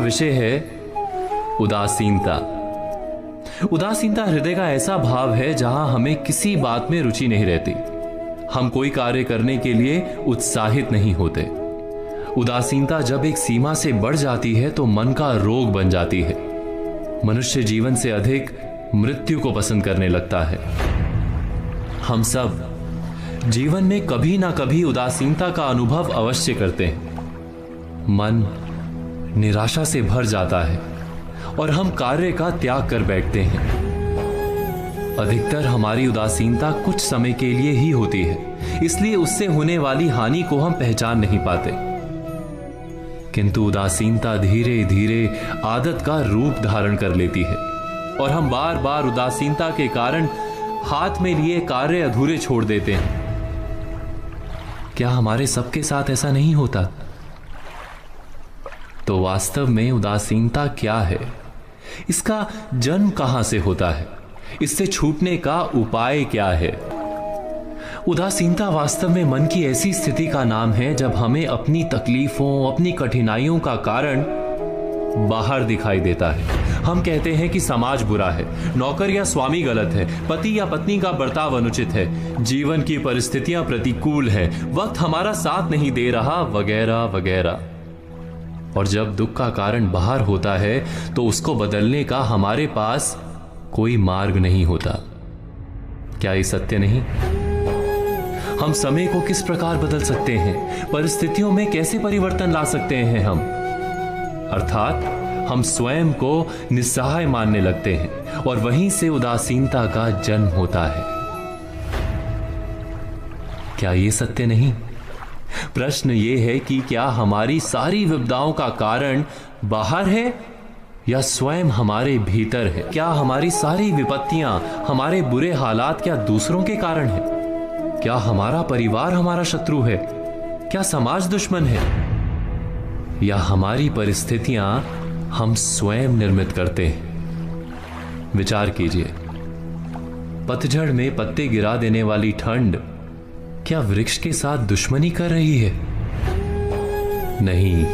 विषय है उदासीनता। उदासीनता हृदय का ऐसा भाव है जहां हमें किसी बात में रुचि नहीं रहती, हम कोई कार्य करने के लिए उत्साहित नहीं होते। उदासीनता जब एक सीमा से बढ़ जाती है तो मन का रोग बन जाती है। मनुष्य जीवन से अधिक मृत्यु को पसंद करने लगता है। हम सब जीवन में कभी ना कभी उदासीनता का अनुभव अवश्य करते हैं। मन निराशा से भर जाता है और हम कार्य का त्याग कर बैठते हैं। अधिकतर हमारी उदासीनता कुछ समय के लिए ही होती है, इसलिए उससे होने वाली हानि को हम पहचान नहीं पाते। किंतु उदासीनता धीरे धीरे आदत का रूप धारण कर लेती है और हम बार बार उदासीनता के कारण हाथ में लिए कार्य अधूरे छोड़ देते हैं। क्या हमारे सबके साथ ऐसा नहीं होता? तो वास्तव में उदासीनता क्या है? इसका जन्म कहां से होता है? इससे छूटने का उपाय क्या है? उदासीनता वास्तव में मन की ऐसी स्थिति का नाम है जब हमें अपनी तकलीफों, अपनी कठिनाइयों का कारण बाहर दिखाई देता है। हम कहते हैं कि समाज बुरा है, नौकर या स्वामी गलत है, पति या पत्नी का बर्ताव अनुचित है, जीवन की परिस्थितियां प्रतिकूल है, वक्त हमारा साथ नहीं दे रहा, वगैरह वगैरह। और जब दुख का कारण बाहर होता है तो उसको बदलने का हमारे पास कोई मार्ग नहीं होता। क्या ये सत्य नहीं? हम समय को किस प्रकार बदल सकते हैं? परिस्थितियों में कैसे परिवर्तन ला सकते हैं हम? अर्थात हम स्वयं को निस्सहाय मानने लगते हैं और वहीं से उदासीनता का जन्म होता है। क्या ये सत्य नहीं? प्रश्न ये है कि क्या हमारी सारी विपदाओं का कारण बाहर है या स्वयं हमारे भीतर है? क्या हमारी सारी विपत्तियां, हमारे बुरे हालात क्या दूसरों के कारण है? क्या हमारा परिवार हमारा शत्रु है? क्या समाज दुश्मन है? या हमारी परिस्थितियां हम स्वयं निर्मित करते हैं? विचार कीजिए, पतझड़ में पत्ते गिरा देने वाली ठंड क्या वृक्ष के साथ दुश्मनी कर रही है? नहीं,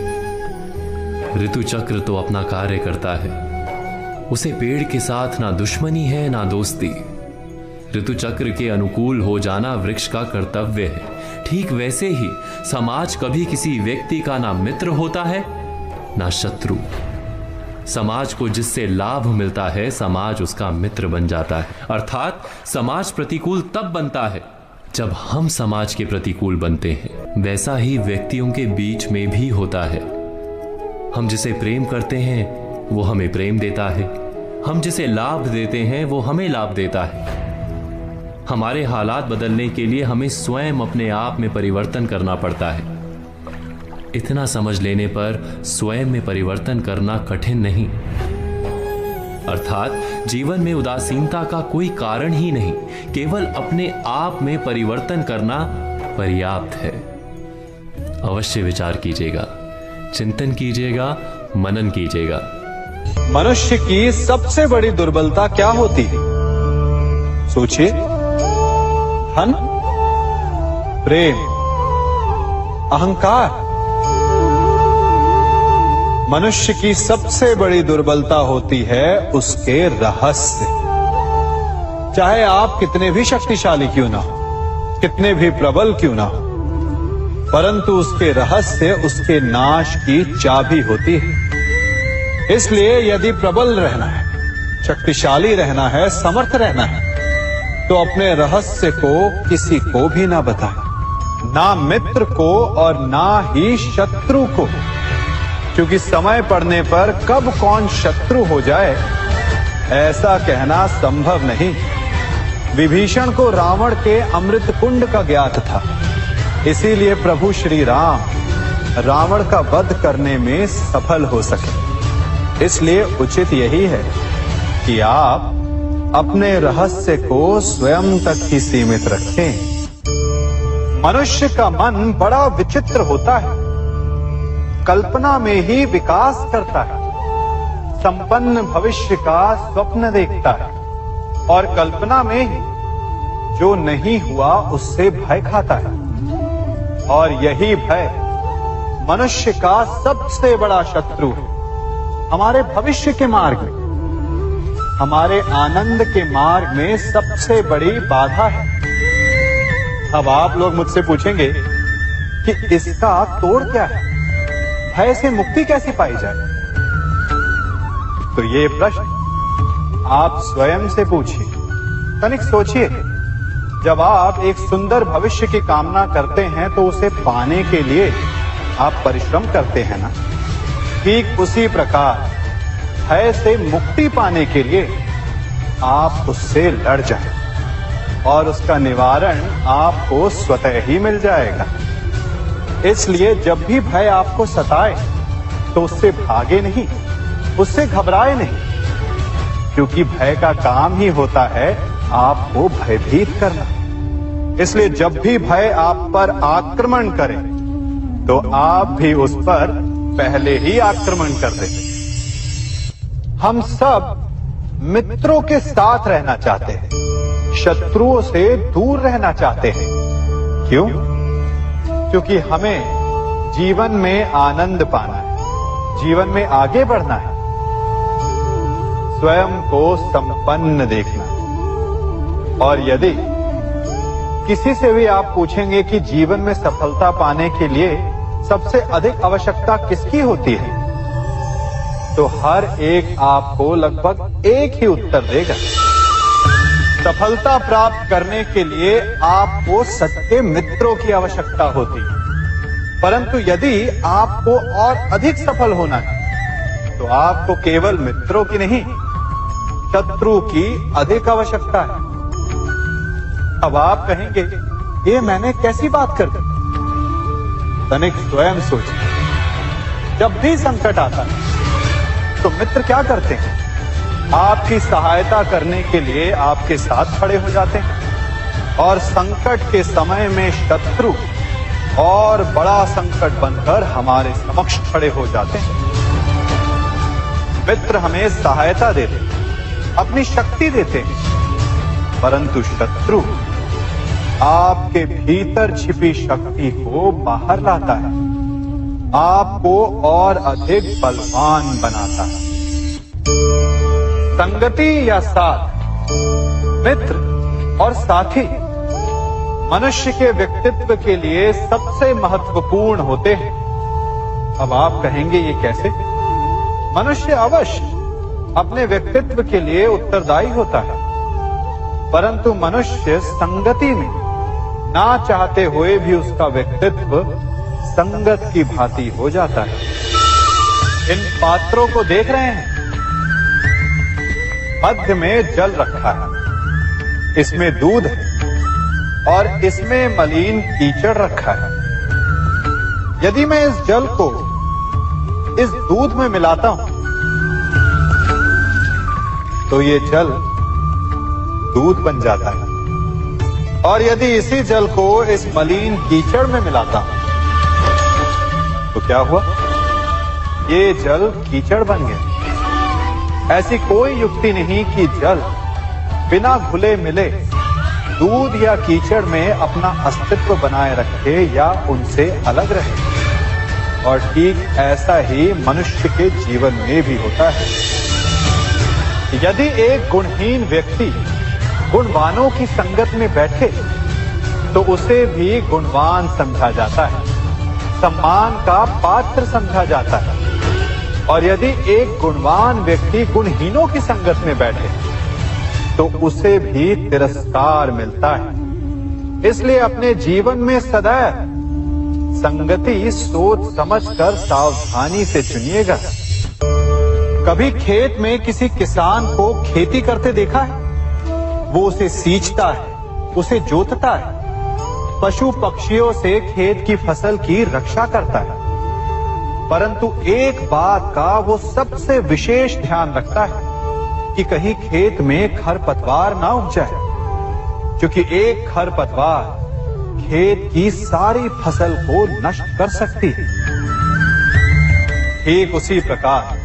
ऋतु चक्र तो अपना कार्य करता है। उसे पेड़ के साथ ना दुश्मनी है ना दोस्ती। ऋतु चक्र के अनुकूल हो जाना वृक्ष का कर्तव्य है। ठीक वैसे ही समाज कभी किसी व्यक्ति का ना मित्र होता है ना शत्रु। समाज को जिससे लाभ मिलता है, समाज उसका मित्र बन जाता है। अर्थात समाज प्रतिकूल तब बनता है जब हम समाज के प्रतिकूल बनते हैं। वैसा ही व्यक्तियों के बीच में भी होता है। हम जिसे प्रेम करते हैं वो हमें प्रेम देता है, हम जिसे लाभ देते हैं वो हमें लाभ देता है। हमारे हालात बदलने के लिए हमें स्वयं अपने आप में परिवर्तन करना पड़ता है। इतना समझ लेने पर स्वयं में परिवर्तन करना कठिन नहीं। अर्थात जीवन में उदासीनता का कोई कारण ही नहीं, केवल अपने आप में परिवर्तन करना पर्याप्त है। अवश्य विचार कीजिएगा, चिंतन कीजिएगा, मनन कीजिएगा। मनुष्य की सबसे बड़ी दुर्बलता क्या होती है? सोचिए। धन, प्रेम, अहंकार। मनुष्य की सबसे बड़ी दुर्बलता होती है उसके रहस्य। चाहे आप कितने भी शक्तिशाली क्यों ना हो, कितने भी प्रबल क्यों ना हो, परंतु उसके रहस्य उसके नाश की चाबी होती है। इसलिए यदि प्रबल रहना है, शक्तिशाली रहना है, समर्थ रहना है, तो अपने रहस्य को किसी को भी ना बताएं, ना मित्र को और ना ही शत्रु को, क्योंकि समय पड़ने पर कब कौन शत्रु हो जाए ऐसा कहना संभव नहीं। विभीषण को रावण के अमृत कुंड का ज्ञात था, इसीलिए प्रभु श्री राम रावण का वध करने में सफल हो सके। इसलिए उचित यही है कि आप अपने रहस्य को स्वयं तक ही सीमित रखें। मनुष्य का मन बड़ा विचित्र होता है, कल्पना में ही विकास करता है, संपन्न भविष्य का स्वप्न देखता है और कल्पना में ही जो नहीं हुआ उससे भय खाता है। और यही भय मनुष्य का सबसे बड़ा शत्रु है। हमारे भविष्य के मार्ग में, हमारे आनंद के मार्ग में सबसे बड़ी बाधा है। अब आप लोग मुझसे पूछेंगे कि इसका तोड़ क्या है, भय से मुक्ति कैसे पाई जाए? तो ये प्रश्न आप स्वयं से पूछिए। तनिक सोचिए, जब आप एक सुंदर भविष्य की कामना करते हैं तो उसे पाने के लिए आप परिश्रम करते हैं ना? ठीक उसी प्रकार भय से मुक्ति पाने के लिए आप उससे लड़ जाएं और उसका निवारण आपको स्वतः ही मिल जाएगा। इसलिए जब भी भय आपको सताए तो उससे भागे नहीं, उससे घबराए नहीं, क्योंकि भय का काम ही होता है आपको भयभीत करना। इसलिए जब भी भय आप पर आक्रमण करे तो आप भी उस पर पहले ही आक्रमण कर दें। हम सब मित्रों के साथ रहना चाहते हैं, शत्रुओं से दूर रहना चाहते हैं। क्यों? क्योंकि हमें जीवन में आनंद पाना है, जीवन में आगे बढ़ना है, स्वयं को संपन्न देखना है। और यदि किसी से भी आप पूछेंगे कि जीवन में सफलता पाने के लिए सबसे अधिक आवश्यकता किसकी होती है, तो हर एक आपको लगभग एक ही उत्तर देगा। सफलता प्राप्त करने के लिए आपको सच्चे मित्रों की आवश्यकता होती है। परंतु यदि आपको और अधिक सफल होना है तो आपको केवल मित्रों की नहीं, शत्रु की अधिक आवश्यकता है। अब आप कहेंगे, ये मैंने कैसी बात कर दी? तनिक स्वयं सोचिए। जब भी संकट आता है तो मित्र क्या करते हैं? आपकी सहायता करने के लिए आपके साथ खड़े हो जाते हैं। और संकट के समय में शत्रु और बड़ा संकट बनकर हमारे समक्ष खड़े हो जाते हैं। मित्र हमें सहायता देते हैं, अपनी शक्ति देते हैं, परंतु शत्रु आपके भीतर छिपी शक्ति को बाहर लाता है, आपको और अधिक बलवान बनाता है। संगति या साथ, मित्र और साथी मनुष्य के व्यक्तित्व के लिए सबसे महत्वपूर्ण होते हैं। अब आप कहेंगे, ये कैसे? मनुष्य अवश्य अपने व्यक्तित्व के लिए उत्तरदायी होता है, परंतु मनुष्य संगति में ना चाहते हुए भी उसका व्यक्तित्व संगत की भांति हो जाता है। इन पात्रों को देख रहे हैं, मध्य में जल रखा है, इसमें दूध है और इसमें मलिन कीचड़ रखा है। यदि मैं इस जल को इस दूध में मिलाता हूं तो ये जल दूध बन जाता है, और यदि इसी जल को इस मलिन कीचड़ में मिलाता हूं तो क्या हुआ? ये जल कीचड़ बन गया। ऐसी कोई युक्ति नहीं कि जल बिना घुले मिले दूध या कीचड़ में अपना अस्तित्व बनाए रखे या उनसे अलग रहे। और ठीक ऐसा ही मनुष्य के जीवन में भी होता है। यदि एक गुणहीन व्यक्ति गुणवानों की संगत में बैठे तो उसे भी गुणवान समझा जाता है, सम्मान का पात्र समझा जाता है। और यदि एक गुणवान व्यक्ति गुणहीनों की संगत में बैठे तो उसे भी तिरस्कार मिलता है। इसलिए अपने जीवन में सदैव संगति सोच समझकर सावधानी से चुनिएगा। कभी खेत में किसी किसान को खेती करते देखा है? वो उसे सींचता है, उसे जोतता है, पशु पक्षियों से खेत की फसल की रक्षा करता है, परंतु एक बात का वो सबसे विशेष ध्यान रखता है कि कहीं खेत में खरपतवार ना उग जाए, क्योंकि एक खरपतवार खेत की सारी फसल को नष्ट कर सकती है। ठीक उसी प्रकार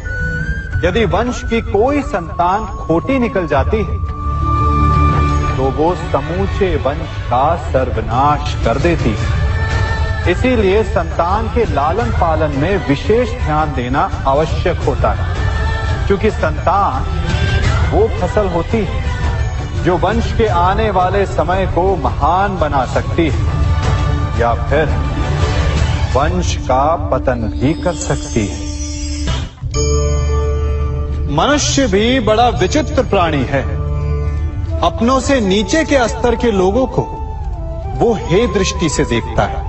यदि वंश की कोई संतान खोटी निकल जाती है तो वो समूचे वंश का सर्वनाश कर देती है। इसीलिए संतान के लालन पालन में विशेष ध्यान देना आवश्यक होता है। क्योंकि संतान वो फसल होती है जो वंश के आने वाले समय को महान बना सकती है या फिर वंश का पतन भी कर सकती है। मनुष्य भी बड़ा विचित्र प्राणी है। अपनों से नीचे के स्तर के लोगों को वो हे दृष्टि से देखता है,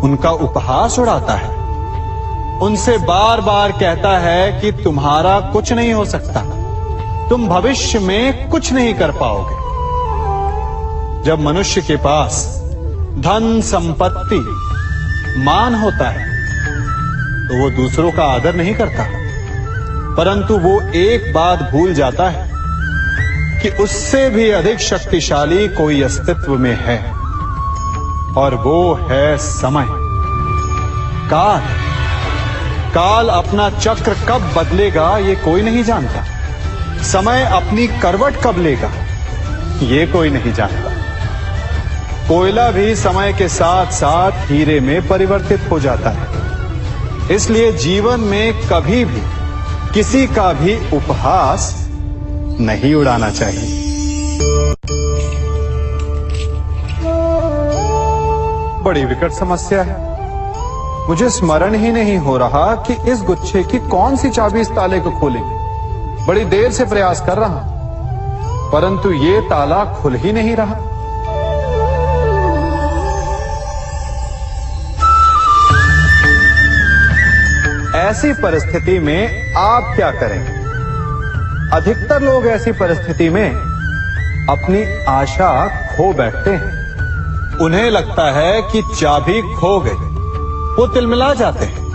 उनका उपहास उड़ाता है, उनसे बार बार कहता है कि तुम्हारा कुछ नहीं हो सकता, तुम भविष्य में कुछ नहीं कर पाओगे। जब मनुष्य के पास धन, संपत्ति, मान होता है तो वो दूसरों का आदर नहीं करता, परंतु वो एक बात भूल जाता है कि उससे भी अधिक शक्तिशाली कोई अस्तित्व में है, और वो है समय। काल काल अपना चक्र कब बदलेगा ये कोई नहीं जानता। समय अपनी करवट कब लेगा ये कोई नहीं जानता। कोयला भी समय के साथ साथ हीरे में परिवर्तित हो जाता है। इसलिए जीवन में कभी भी किसी का भी उपहास नहीं उड़ाना चाहिए। बड़ी विकट समस्या है। मुझे स्मरण ही नहीं हो रहा कि इस गुच्छे की कौन सी चाबी इस ताले को खोलेगी। बड़ी देर से प्रयास कर रहा, परंतु ये ताला खुल ही नहीं रहा। ऐसी परिस्थिति में आप क्या करेंगे? अधिकतर लोग ऐसी परिस्थिति में अपनी आशा खो बैठते हैं। उन्हें लगता है कि चाबी खो गई, वो तिलमिला जाते हैं,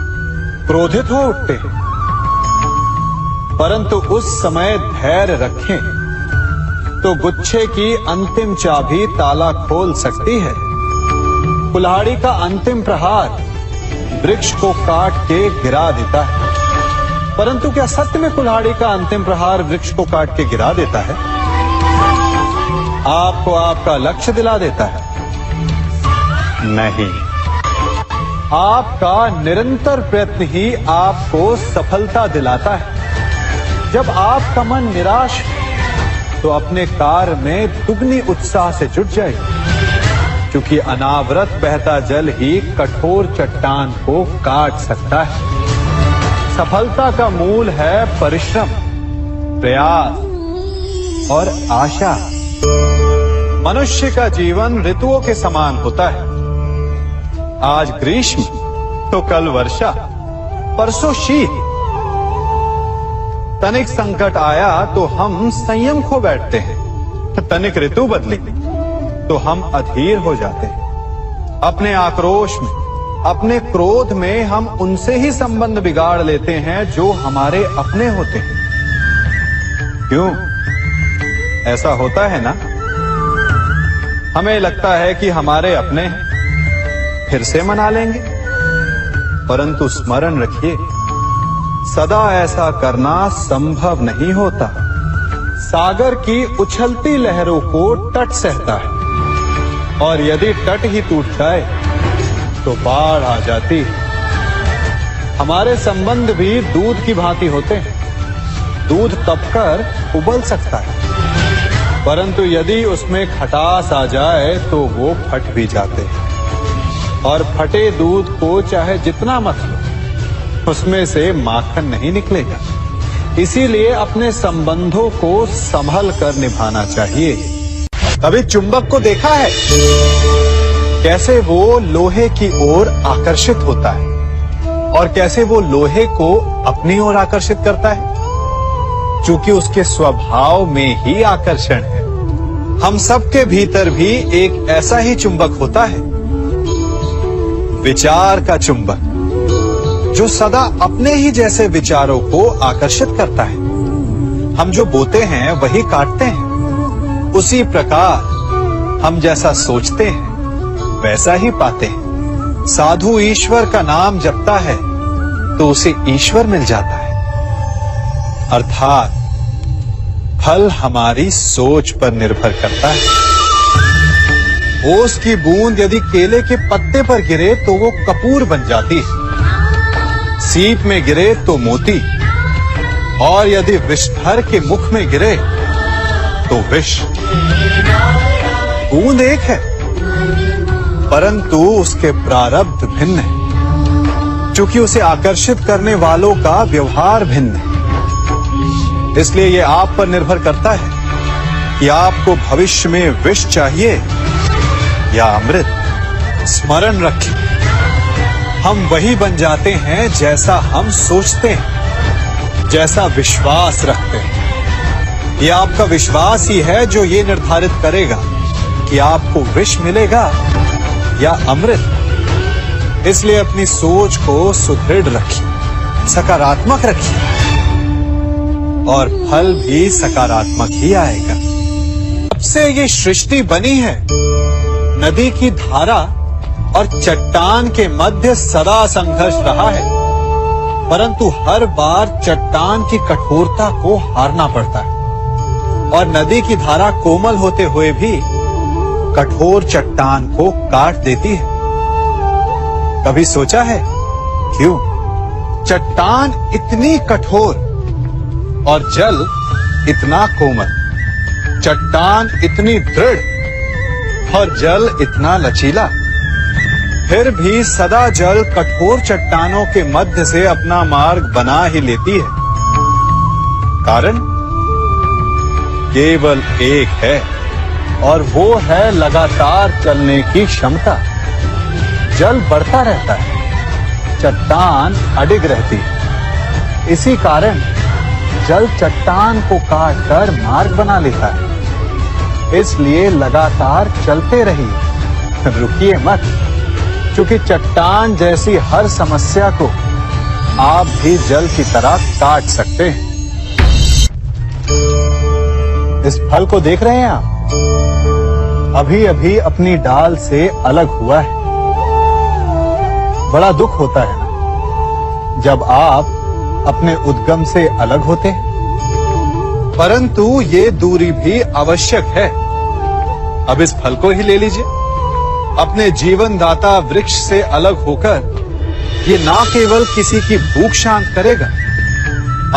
क्रोधित हो उठते हैं। परंतु उस समय धैर्य रखें तो गुच्छे की अंतिम चाबी ताला खोल सकती है। कुल्हाड़ी का अंतिम प्रहार वृक्ष को काट के गिरा देता है, परंतु क्या सत्य में कुल्हाड़ी का अंतिम प्रहार वृक्ष को काट के गिरा देता है? आपको आपका लक्ष्य दिला देता है? नहीं, आपका निरंतर प्रयत्न ही आपको सफलता दिलाता है। जब आपका मन निराश है तो अपने कार्य में दुगनी उत्साह से जुट जाए, क्योंकि अनावरत बहता जल ही कठोर चट्टान को काट सकता है। सफलता का मूल है परिश्रम, प्रयास और आशा। मनुष्य का जीवन ऋतुओं के समान होता है। आज ग्रीष्म तो कल वर्षा, परसों शीत। तनिक संकट आया तो हम संयम खो बैठते हैं, तनिक ऋतु बदली तो हम अधीर हो जाते हैं। अपने आक्रोश में, अपने क्रोध में हम उनसे ही संबंध बिगाड़ लेते हैं जो हमारे अपने होते हैं। क्यों ऐसा होता है ना? हमें लगता है कि हमारे अपने हैं, फिर से मना लेंगे, परंतु स्मरण रखिए, सदा ऐसा करना संभव नहीं होता। सागर की उछलती लहरों को तट सहता है, और यदि तट ही टूट जाए तो बाढ़ आ जाती है। हमारे संबंध भी दूध की भांति होते हैं। दूध तपकर उबल सकता है, परंतु यदि उसमें खटास आ जाए तो वो फट भी जाते हैं। और फटे दूध को चाहे जितना मत लो, उसमें से माखन नहीं निकलेगा। इसीलिए अपने संबंधों को संभल कर निभाना चाहिए। कभी चुंबक को देखा है कैसे वो लोहे की ओर आकर्षित होता है, और कैसे वो लोहे को अपनी ओर आकर्षित करता है? क्योंकि उसके स्वभाव में ही आकर्षण है। हम सबके भीतर भी एक ऐसा ही चुंबक होता है, विचार का चुंबक, जो सदा अपने ही जैसे विचारों को आकर्षित करता है। हम जो बोते हैं वही काटते हैं। उसी प्रकार हम जैसा सोचते हैं वैसा ही पाते हैं। साधु ईश्वर का नाम जपता है तो उसे ईश्वर मिल जाता है। अर्थात फल हमारी सोच पर निर्भर करता है। ओस की बूंद यदि केले के पत्ते पर गिरे तो वो कपूर बन जाती है। सीप में गिरे तो मोती, और यदि विषधर के मुख में गिरे तो विष। बूंद एक है, परंतु उसके प्रारब्ध भिन्न है, क्योंकि उसे आकर्षित करने वालों का व्यवहार भिन्न है। इसलिए यह आप पर निर्भर करता है कि आपको भविष्य में विष चाहिए या अमृत। स्मरण रखें, हम वही बन जाते हैं जैसा हम सोचते हैं, जैसा विश्वास रखते हैं। यह आपका विश्वास ही है जो ये निर्धारित करेगा कि आपको विष मिलेगा या अमृत। इसलिए अपनी सोच को सुदृढ़ रखिए, सकारात्मक रखिए, और फल भी सकारात्मक ही आएगा। जब से ये सृष्टि बनी है, नदी की धारा और चट्टान के मध्य सदा संघर्ष रहा है, परंतु हर बार चट्टान की कठोरता को हारना पड़ता है, और नदी की धारा कोमल होते हुए भी कठोर चट्टान को काट देती है। कभी सोचा है क्यों? चट्टान इतनी कठोर और जल इतना कोमल, चट्टान इतनी दृढ़ और जल इतना लचीला, फिर भी सदा जल कठोर चट्टानों के मध्य से अपना मार्ग बना ही लेती है। कारण केवल एक है, और वो है लगातार चलने की क्षमता। जल बढ़ता रहता है, चट्टान अडिग रहती है। इसी कारण जल चट्टान को काटकर मार्ग बना लेता है। इसलिए लगातार चलते रहिए, रुकिए मत, क्योंकि चट्टान जैसी हर समस्या को आप भी जल की तरह काट सकते हैं। इस फल को देख रहे हैं आप? अभी अभी अपनी डाल से अलग हुआ है। बड़ा दुख होता है ना जब आप अपने उद्गम से अलग होते हैं, परंतु ये दूरी भी आवश्यक है। अब इस फल को ही ले लीजिए। अपने जीवनदाता वृक्ष से अलग होकर ये ना केवल किसी की भूख शांत करेगा,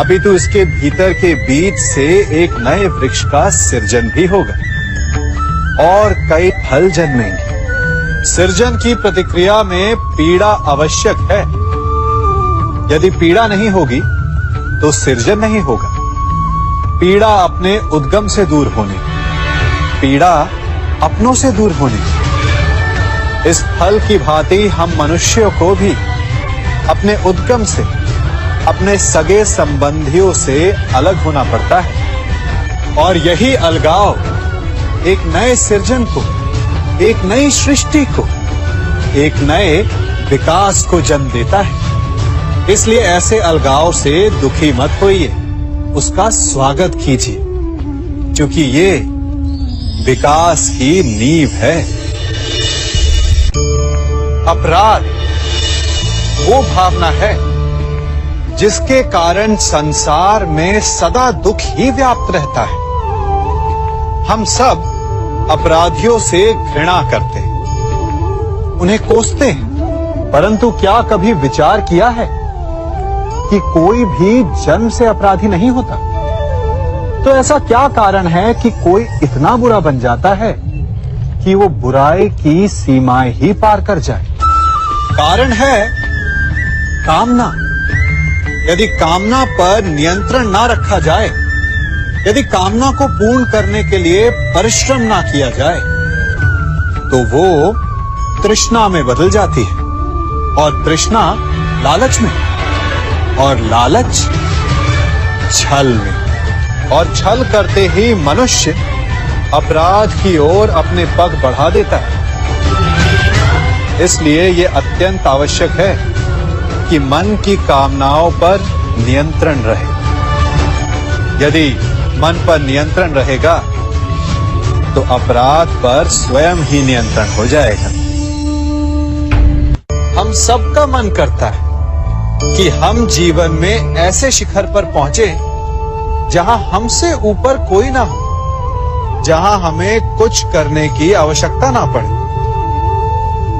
अभी तो इसके भीतर के बीज से एक नए वृक्ष का सृजन भी होगा और कई फल जन्मेंगे। सृजन की प्रतिक्रिया में पीड़ा आवश्यक है। यदि पीड़ा नहीं होगी तो सृजन नहीं होगा। पीड़ा अपने उद्गम से दूर होने, पीड़ा अपनों से दूर होने। इस फल की भांति हम मनुष्यों को भी अपने उद्गम से, अपने सगे संबंधियों से अलग होना पड़ता है, और यही अलगाव एक नए सृजन को, एक नई सृष्टि को, एक नए विकास को जन्म देता है। इसलिए ऐसे अलगाव से दुखी मत होइए, उसका स्वागत कीजिए, क्योंकि ये विकास की नींव है। अपराध वो भावना है जिसके कारण संसार में सदा दुख ही व्याप्त रहता है। हम सब अपराधियों से घृणा करते हैं, उन्हें कोसते हैं, परंतु क्या कभी विचार किया है कि कोई भी जन्म से अपराधी नहीं होता? तो ऐसा क्या कारण है कि कोई इतना बुरा बन जाता है कि वो बुराई की सीमाएं ही पार कर जाए? कारण है कामना। यदि कामना पर नियंत्रण ना रखा जाए, यदि कामना को पूर्ण करने के लिए परिश्रम ना किया जाए, तो वो तृष्णा में बदल जाती है, और तृष्णा लालच में, और लालच छल में, और छल करते ही मनुष्य अपराध की ओर अपने पग बढ़ा देता है। इसलिए ये अत्यंत आवश्यक है कि मन की कामनाओं पर नियंत्रण रहे। यदि मन पर नियंत्रण रहेगा तो अपराध पर स्वयं ही नियंत्रण हो जाएगा। हम सबका मन करता है कि हम जीवन में ऐसे शिखर पर पहुंचे जहां हमसे ऊपर कोई ना हो, जहां हमें कुछ करने की आवश्यकता ना पड़े,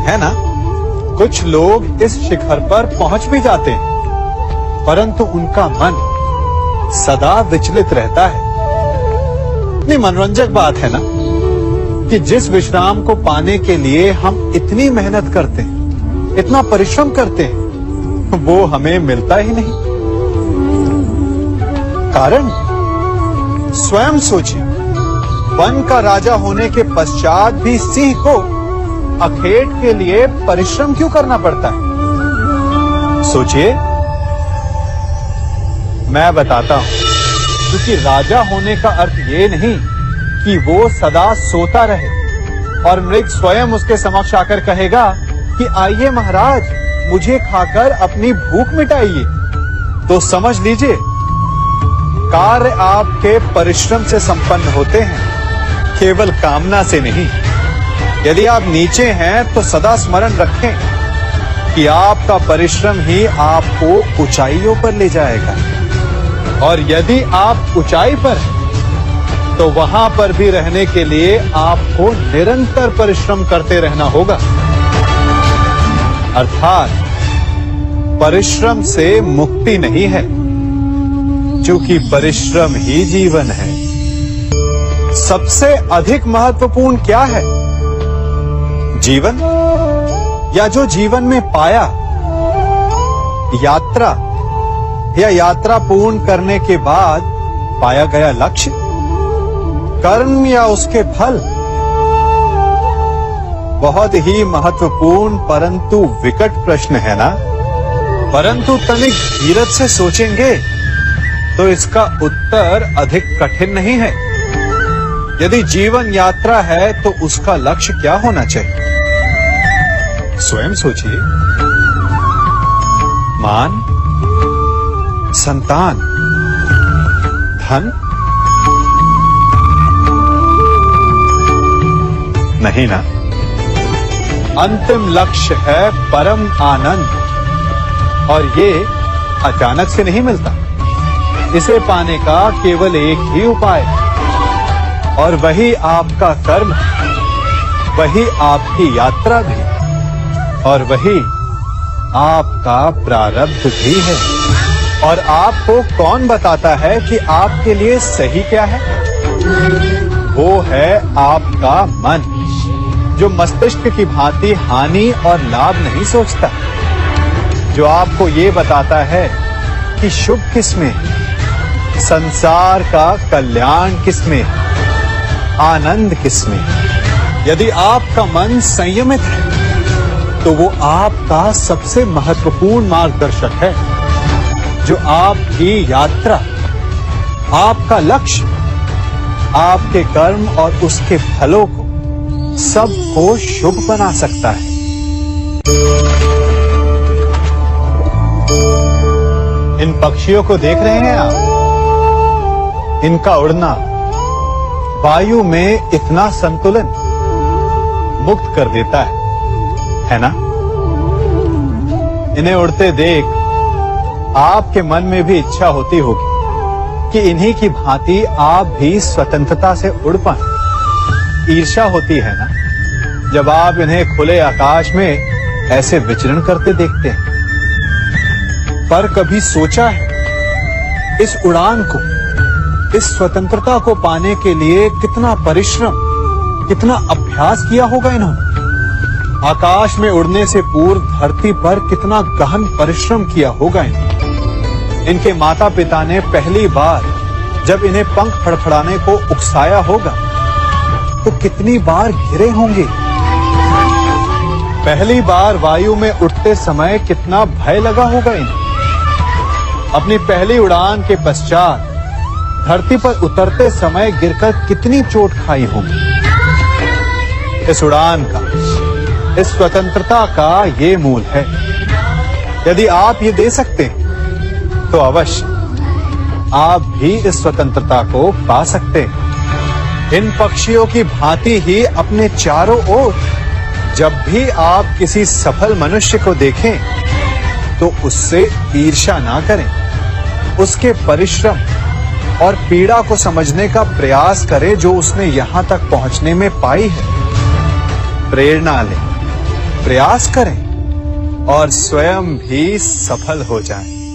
है ना? कुछ लोग इस शिखर पर पहुंच भी जाते हैं, परंतु उनका मन सदा विचलित रहता है। इतनी मनोरंजक बात है ना कि जिस विश्राम को पाने के लिए हम इतनी मेहनत करते हैं, इतना परिश्रम करते हैं, वो हमें मिलता ही नहीं। कारण स्वयं सोचिए, वन का राजा होने के पश्चात भी सिंह को अखेट के लिए परिश्रम क्यों करना पड़ता है? सोचिए, मैं बताता हूं। क्योंकि राजा होने का अर्थ ये नहीं कि वो सदा सोता रहे और मृग स्वयं उसके समक्ष आकर कहेगा कि आइए महाराज, मुझे खाकर अपनी भूख मिटाइए। तो समझ लीजिए, कार्य आपके परिश्रम से संपन्न होते हैं, केवल कामना से नहीं। यदि आप नीचे हैं तो सदा स्मरण रखें कि आपका परिश्रम ही आपको ऊंचाइयों पर ले जाएगा, और यदि आप ऊंचाई पर हैं तो वहां पर भी रहने के लिए आपको निरंतर परिश्रम करते रहना होगा। अर्थात परिश्रम से मुक्ति नहीं है, क्योंकि परिश्रम ही जीवन है। सबसे अधिक महत्वपूर्ण क्या है? जीवन, या जो जीवन में पाया, यात्रा, या यात्रा पूर्ण करने के बाद पाया गया लक्ष्य, कर्म या उसके फल? बहुत ही महत्वपूर्ण परंतु विकट प्रश्न है ना। परंतु तनिक धीरज से सोचेंगे तो इसका उत्तर अधिक कठिन नहीं है। यदि जीवन यात्रा है तो उसका लक्ष्य क्या होना चाहिए? स्वयं सोचिए। मान, संतान, धन? नहीं ना। अंतिम लक्ष्य है परम आनंद, और ये अचानक से नहीं मिलता। इसे पाने का केवल एक ही उपाय, और वही आपका कर्म, वही आपकी यात्रा भी, और वही आपका प्रारब्ध भी है। और आपको कौन बताता है कि आपके लिए सही क्या है? वो है आपका मन, जो मस्तिष्क की भांति हानि और लाभ नहीं सोचता, जो आपको ये बताता है कि शुभ किसमें, संसार का कल्याण किसमें, आनंद किसमें। यदि आपका मन संयमित है तो वो आपका सबसे महत्वपूर्ण मार्गदर्शक है, जो आपकी यात्रा, आपका लक्ष्य, आपके कर्म और उसके फलों को सबको शुभ बना सकता है। इन पक्षियों को देख रहे हैं आप? इनका उड़ना वायु में इतना संतुलन मुक्त कर देता है ना? इन्हें उड़ते देख आपके मन में भी इच्छा होती होगी कि इन्हीं की भांति आप भी स्वतंत्रता से उड़ पाएं। ईर्ष्या होती है ना, जब आप इन्हें खुले आकाश में ऐसे विचरण करते देखते हैं। पर कभी सोचा है, इस उड़ान को, इस स्वतंत्रता को पाने के लिए कितना परिश्रम, कितना अभ्यास किया होगा इन्होंने? आकाश में उड़ने से पूर्व धरती पर कितना गहन परिश्रम किया होगा इन्होंने। इनके माता पिता ने पहली बार जब इन्हें पंख फड़फड़ाने को उकसाया होगा तो कितनी बार घिरे होंगे। पहली बार वायु में उड़ते समय कितना भय लगा होगा इन्हें। अपनी पहली उड़ान के पश्चात धरती पर उतरते समय गिरकर कितनी चोट खाई होगी। इस उड़ान का, इस स्वतंत्रता का ये मूल है। यदि आप ये दे सकते हैं तो अवश्य आप भी इस स्वतंत्रता को पा सकते हैं। इन पक्षियों की भांति ही अपने चारों ओर जब भी आप किसी सफल मनुष्य को देखें तो उससे ईर्ष्या ना करें। उसके परिश्रम और पीड़ा को समझने का प्रयास करें जो उसने यहां तक पहुंचने में पाई है। प्रेरणा लें, प्रयास करें और स्वयं भी सफल हो जाएं।